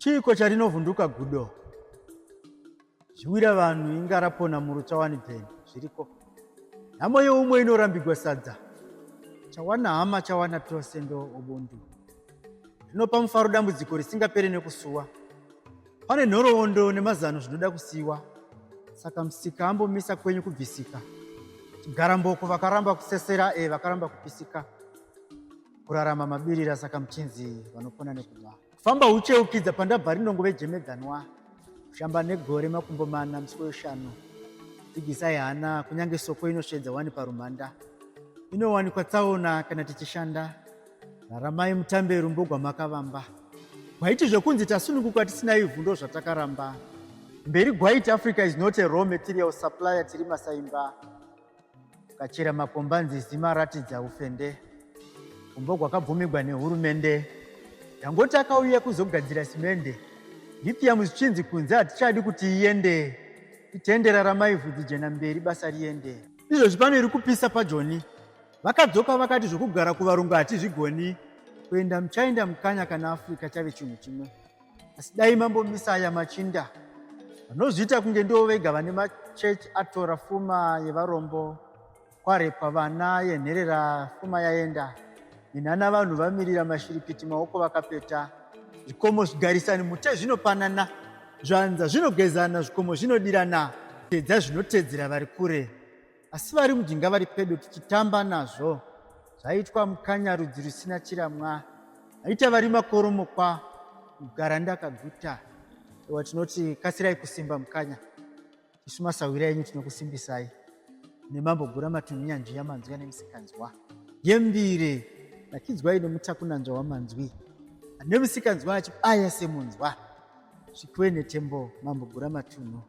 Chiko charinovhunduka gudo. Zviwira vanhu inga rapona murutsawani peni zviriko. Nhamo yeumwe inorambigwa sadza. Chawana hama chawana tosendo ubuntu. Zvinopa mufaro dambudziko risingaperi nekusuwa. Pane nhoroondo nemazano zvinoda kusiwa. Saka musika ambomisa kwenyu kubvisika. Chigaramboko vakaramba kusesera vakaramba kupisika. Kurarama mabirira saka muchinzi vanopona nekuba. Kufamba ucheukidza pandabva rinongove jemedzanwa. Kushamba negore makumbo mana musi weshanu. Dzigisai hana kunyange soko inosvedza wani parumhanda. Inowanikwa tsaona kana tichishanda. Raramai mutambe rumbo gwamakavamba. Gwaiti zvokunzi tasununguka tisina ivhu ndo zvatakaramba. Mberi gwaiti Africa is not a raw material supplier tiri masaimba. Kachera makombanzi zimaratidza ufende. Umbo gwakabvumirwa nehurumende. Dangoti akauya kuzogadzira simende. Lithium zvichinzi kunze hatichadi kuti iende. Itendera ramai vhudzi jena mberi basa riende. Izvozvi pano iri kupisa paJoni. Vakadzoka vakati zvokugara kuvarungu hatizvigoni. Kuenda muchaenda mukanya kana Africa chave chinhu chimwe. Asi dai mambomisa aya machinda. Vanozviita kunge ndivo vega vane machechi atora pfuma yevarombo. Kwarepwa vana yenherera pfuma yaenda. Minhana vanhu vamirira mashiripiti maoko vakapeta. Zvikomo zvigarisani mute zvinopanana. Zvanza zvinogezana zvikomo zvinodirana. Tedza zvinotedzera vari kure. Asi vari mujinga vari pedo tichitamba nazvo. Zvaitwa mukanya rudzi rusina chiramwa. Aita vari makoromokwa. Kugara ndakaguta. Tinoti kasirai kusimba mukanya. Isu masawira enyu tinokusimbisai. Nemambogura matunhu nyanzvi yamanzwi anemusikanzwa. Yembire. Nakidzwa ine mutakunanzwa wamanzwi. Nemusikanzwa achibaya semunzwa. Zvikwe netembo mambogura matunhu.